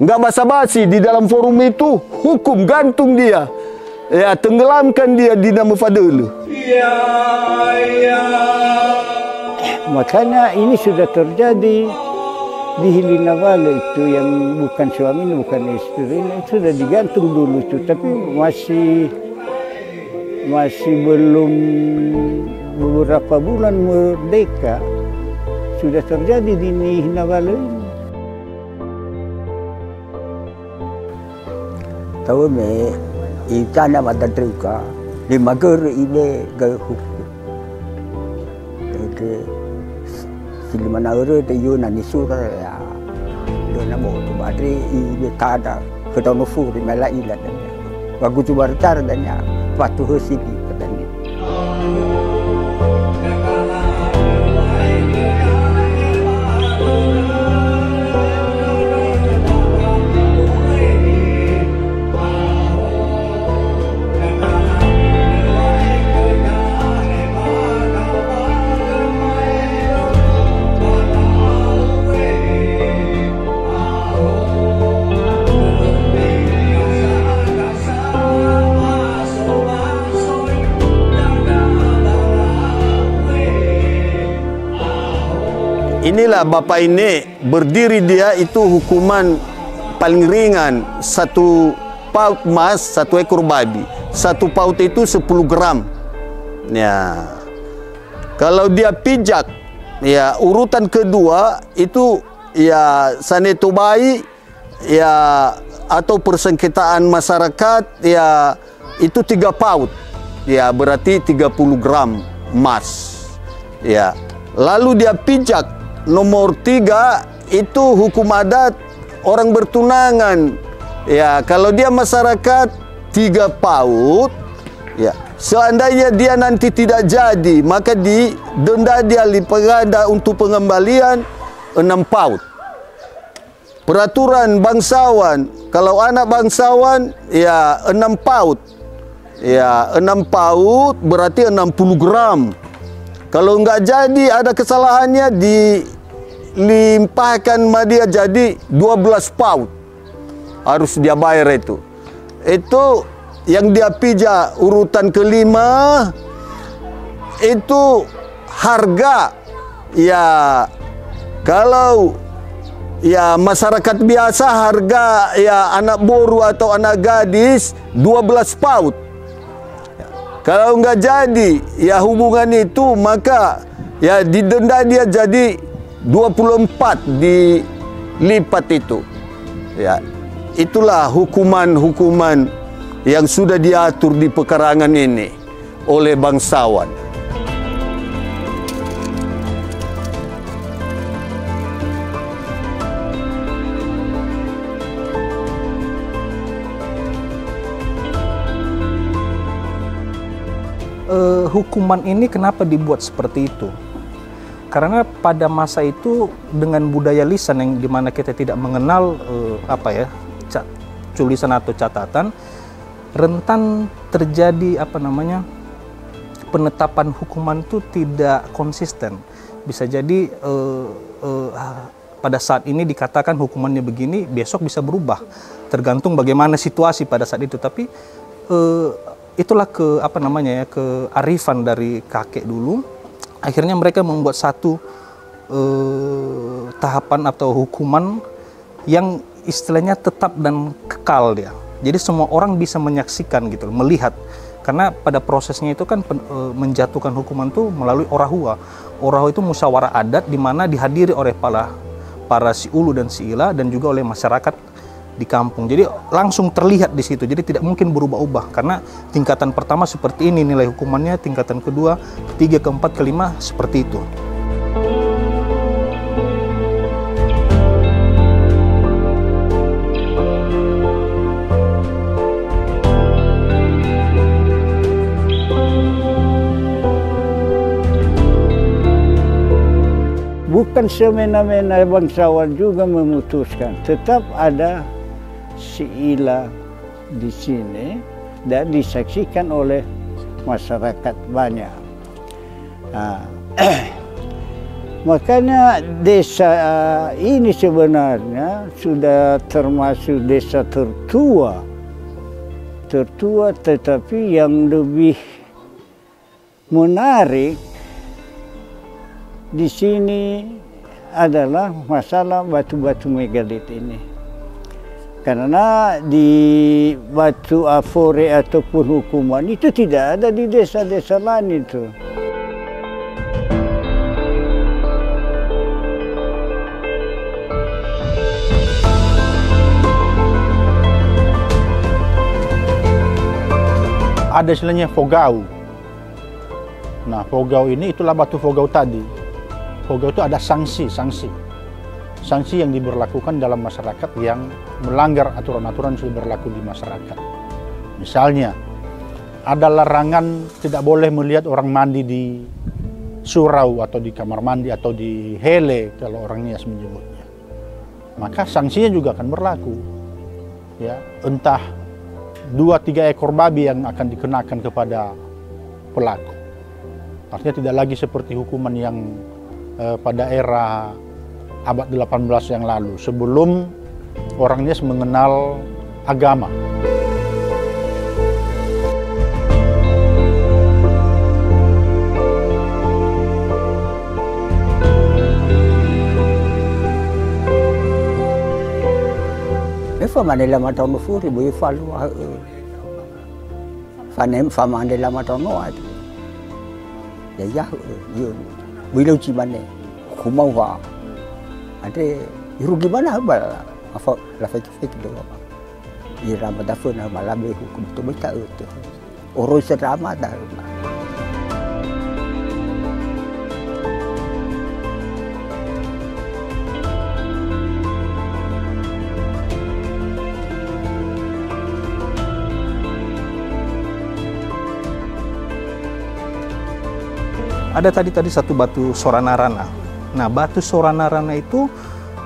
Nggak basa-basi di dalam forum itu, hukum gantung dia. Ya, tenggelamkan dia di nama Fadelu. Makanya ini sudah terjadi di Hilinawale itu, yang bukan suami, bukan istri, ini sudah digantung dulu itu, tapi masih belum beberapa bulan merdeka sudah terjadi di Hilinawale ini. Tahu me, ikan yang ada terika, di mager ini gaya hukum. Oke, silman orang itu yo nani surah ya, yo namo tu badri ini kada, kita nufu di malah ilat dan ya, bagus tu bercar dan ya, patuh sini katanya. Inilah Bapak ini berdiri, dia itu hukuman paling ringan, 1 paut emas, 1 ekor babi. 1 paut itu 10 gram. Ya. Kalau dia pijak, ya urutan kedua itu ya saneto bayi, ya atau persengketaan masyarakat, ya itu 3 paut. Ya berarti 30 gram emas. Ya. Lalu dia pijak nomor 3 itu hukum adat orang bertunangan. Ya, kalau dia masyarakat 3 paut, ya. Seandainya dia nanti tidak jadi, maka didenda dia lipat ganda untuk pengembalian 6 paut. Peraturan bangsawan, kalau anak bangsawan ya 6 paut. Ya, 6 paut berarti 60 gram. Kalau enggak jadi, ada kesalahannya, dilimpahkan sama dia jadi 12 paut. Harus dia bayar itu. Itu yang dia pijak urutan kelima, itu harga. Ya, kalau ya masyarakat biasa harga ya anak boru atau anak gadis 12 paut. Kalau enggak jadi ya hubungan itu, maka ya didenda dia jadi 24 dilipat itu. Ya, itulah hukuman-hukuman yang sudah diatur di pekarangan ini oleh bangsawan. Hukuman ini kenapa dibuat seperti itu? Karena pada masa itu dengan budaya lisan yang dimana kita tidak mengenal tulisan atau catatan, rentan terjadi penetapan hukuman itu tidak konsisten. Bisa jadi pada saat ini dikatakan hukumannya begini, besok bisa berubah, tergantung bagaimana situasi pada saat itu. Tapi itulah kearifan dari kakek dulu. Akhirnya mereka membuat satu tahapan atau hukuman yang istilahnya tetap dan kekal dia. Jadi semua orang bisa menyaksikan gitu, melihat. Karena pada prosesnya itu kan menjatuhkan hukuman itu melalui orahua. Orahua itu musyawarah adat di mana dihadiri oleh para si ulu dan si ila dan juga oleh masyarakat di kampung. Jadi langsung terlihat di situ. Jadi tidak mungkin berubah-ubah karena tingkatan pertama seperti ini nilai hukumannya, tingkatan kedua, ketiga, keempat, kelima seperti itu. Bukan semena-mena bangsawan juga memutuskan, tetap ada si ila di sini dan disaksikan oleh masyarakat banyak. Nah, Makanya desa ini sebenarnya sudah termasuk desa tertua. Tertua, tetapi yang lebih menarik di sini adalah masalah batu-batu megalit ini. Karena di batu afore ataupun hukuman itu tidak ada di desa-desa lain itu. Ada istilahnya fogau. Nah, fogau ini itulah batu fogau tadi. Fogau itu ada sanksi yang diberlakukan dalam masyarakat yang melanggar aturan-aturan yang sudah berlaku di masyarakat. Misalnya, ada larangan tidak boleh melihat orang mandi di surau atau di kamar mandi atau di hele kalau orang Nias menyebutnya. Maka sanksinya juga akan berlaku. Ya, entah 2-3 ekor babi yang akan dikenakan kepada pelaku. Artinya tidak lagi seperti hukuman yang pada era abad 18 yang lalu, sebelum orang Nias mengenal agama. Famane lama tahun furi boy falu fanem famane lama tahun ada ya yo bilau cimane kumau wa ade rugi mana bal apa la fake do apa ira badafun malabe hukum to bita itu oro serama dah. Ada tadi satu batu Soranarana. Nah, batu Soranarana itu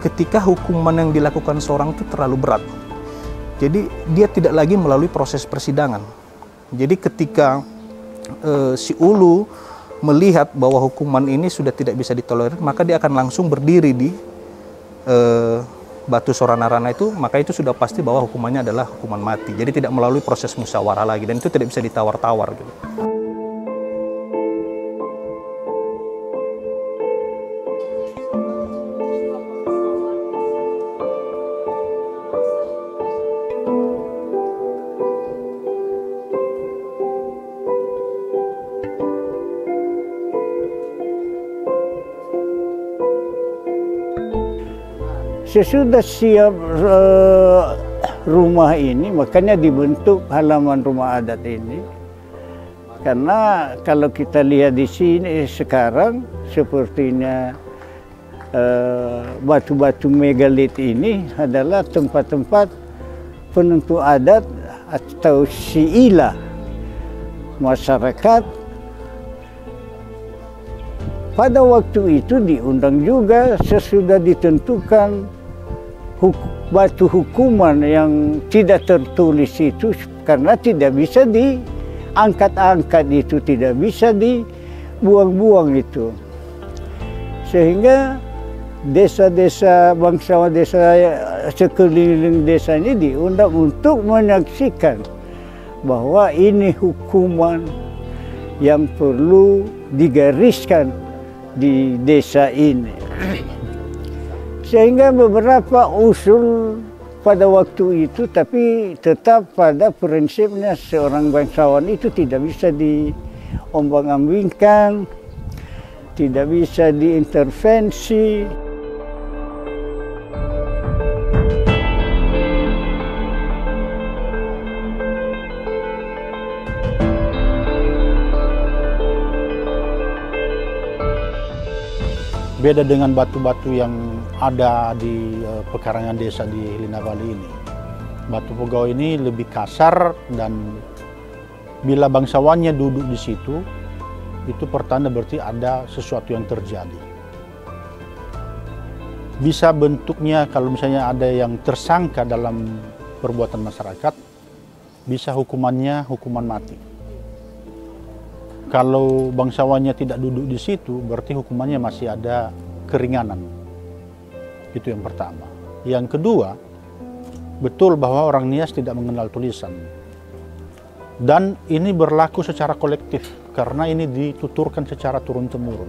ketika hukuman yang dilakukan seorang itu terlalu berat. Jadi dia tidak lagi melalui proses persidangan. Jadi ketika si ulu melihat bahwa hukuman ini sudah tidak bisa ditolerir, maka dia akan langsung berdiri di batu Soranarana itu, maka itu sudah pasti bahwa hukumannya adalah hukuman mati. Jadi tidak melalui proses musyawarah lagi, dan itu tidak bisa ditawar-tawar gitu. Sesudah siap rumah ini, makanya dibentuk halaman rumah adat ini. Karena kalau kita lihat di sini sekarang, sepertinya batu-batu megalit ini adalah tempat-tempat penentu adat atau siila masyarakat. Pada waktu itu diundang juga sesudah ditentukan batu hukuman yang tidak tertulis itu, karena tidak bisa diangkat-angkat itu, tidak bisa dibuang-buang itu. Sehingga desa-desa bangsawan, desa sekeliling desa ini diundang untuk menyaksikan bahwa ini hukuman yang perlu digariskan di desa ini. Sehingga beberapa usul pada waktu itu, tapi tetap pada prinsipnya seorang bangsawan itu tidak bisa diombang-ambingkan, tidak bisa diintervensi. Beda dengan batu-batu yang ada di pekarangan desa di Linavali ini. Batu fogau ini lebih kasar, dan bila bangsawannya duduk di situ, itu pertanda berarti ada sesuatu yang terjadi. Bisa bentuknya kalau misalnya ada yang tersangka dalam perbuatan masyarakat, bisa hukumannya hukuman mati. Kalau bangsawannya tidak duduk di situ, berarti hukumannya masih ada keringanan. Itu yang pertama. Yang kedua, betul bahwa orang Nias tidak mengenal tulisan. Dan ini berlaku secara kolektif, karena ini dituturkan secara turun-temurun.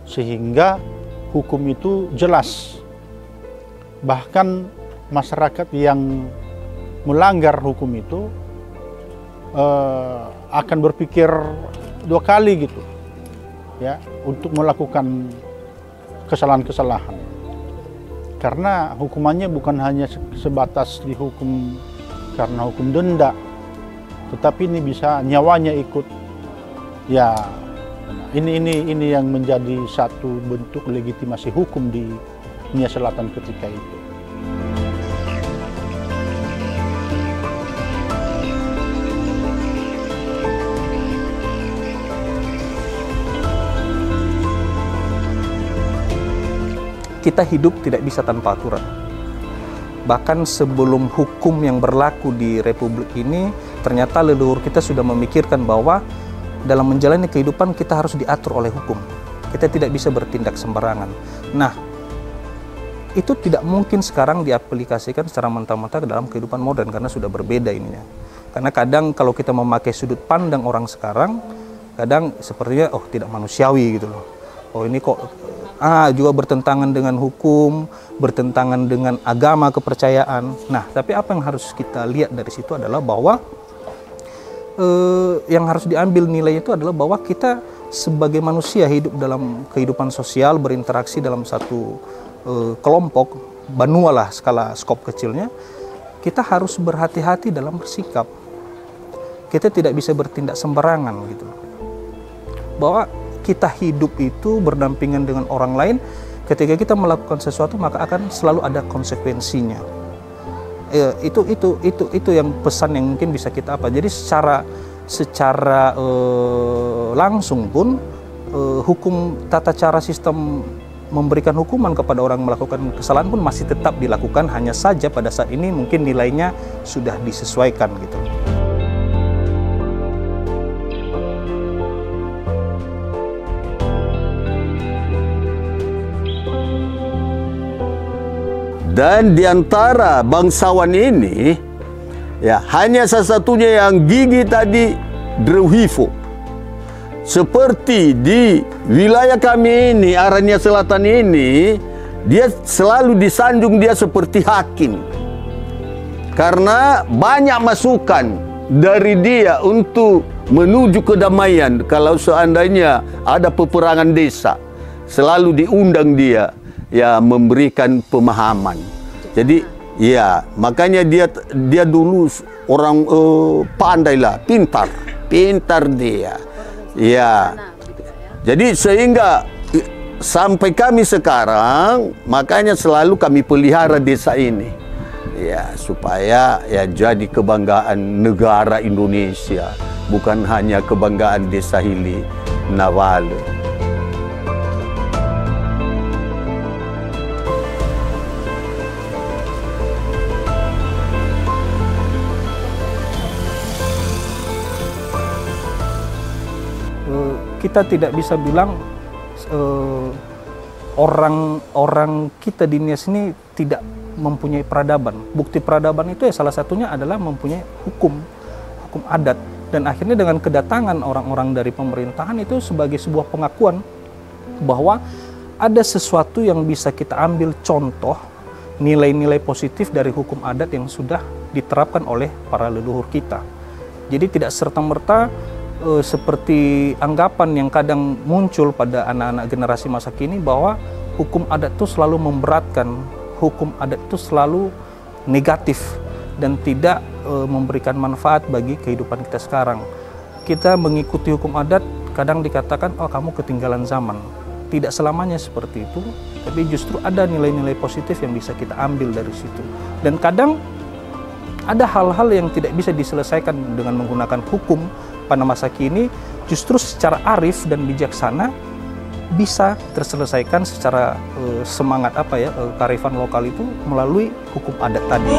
Sehingga hukum itu jelas. Bahkan masyarakat yang melanggar hukum itu akan berpikir 2 kali gitu, ya, untuk melakukan kesalahan-kesalahan. Karena hukumannya bukan hanya sebatas dihukum karena hukum denda, tetapi ini bisa nyawanya ikut. Ya, ini yang menjadi satu bentuk legitimasi hukum di Nias Selatan ketika itu. Kita hidup tidak bisa tanpa aturan. Bahkan sebelum hukum yang berlaku di Republik ini, ternyata leluhur kita sudah memikirkan bahwa dalam menjalani kehidupan kita harus diatur oleh hukum. Kita tidak bisa bertindak sembarangan. Nah, itu tidak mungkin sekarang diaplikasikan secara mentah-mentah ke dalam kehidupan modern karena sudah berbeda ininya. Karena kadang kalau kita memakai sudut pandang orang sekarang, kadang sepertinya tidak manusiawi gitu loh. Oh ini kok juga bertentangan dengan hukum, bertentangan dengan agama, kepercayaan. Nah, tapi apa yang harus kita lihat dari situ adalah bahwa yang harus diambil nilai itu adalah bahwa kita sebagai manusia hidup dalam kehidupan sosial, berinteraksi dalam satu kelompok, banua lah skala skop kecilnya, kita harus berhati-hati dalam bersikap. Kita tidak bisa bertindak sembarangan gitu. Bahwa kita hidup itu berdampingan dengan orang lain, ketika kita melakukan sesuatu maka akan selalu ada konsekuensinya. Itu yang pesan yang mungkin bisa kita apa. Jadi secara langsung pun hukum tata cara sistem memberikan hukuman kepada orang melakukan kesalahan pun masih tetap dilakukan, hanya saja pada saat ini mungkin nilainya sudah disesuaikan gitu. Dan di antara bangsawan ini, ya hanya salah satunya yang gigi tadi Dreuhifo. Seperti di wilayah kami ini, Nias Selatan ini, dia selalu disanjung dia seperti hakim. Karena banyak masukan dari dia untuk menuju kedamaian. Kalau seandainya ada peperangan desa, selalu diundang dia, ya memberikan pemahaman. Jadi ya makanya dia dulu orang pandai lah, pintar dia. Ya. Jadi sehingga sampai kami sekarang makanya selalu kami pelihara desa ini. Ya, supaya ya jadi kebanggaan negara Indonesia, bukan hanya kebanggaan Desa Hili Nawale. Kita tidak bisa bilang orang kita di Nias ini tidak mempunyai peradaban. Bukti peradaban itu ya salah satunya adalah mempunyai hukum adat. Dan akhirnya dengan kedatangan orang-orang dari pemerintahan itu sebagai sebuah pengakuan bahwa ada sesuatu yang bisa kita ambil contoh, nilai-nilai positif dari hukum adat yang sudah diterapkan oleh para leluhur kita. Jadi tidak serta-merta seperti anggapan yang kadang muncul pada anak-anak generasi masa kini bahwa hukum adat itu selalu memberatkan, hukum adat itu selalu negatif dan tidak memberikan manfaat bagi kehidupan kita sekarang. Kita mengikuti hukum adat kadang dikatakan, oh kamu ketinggalan zaman. Tidak selamanya seperti itu, tapi justru ada nilai-nilai positif yang bisa kita ambil dari situ. Dan kadang ada hal-hal yang tidak bisa diselesaikan dengan menggunakan hukum pada masa kini, justru secara arif dan bijaksana bisa terselesaikan secara semangat kearifan lokal itu melalui hukum adat tadi.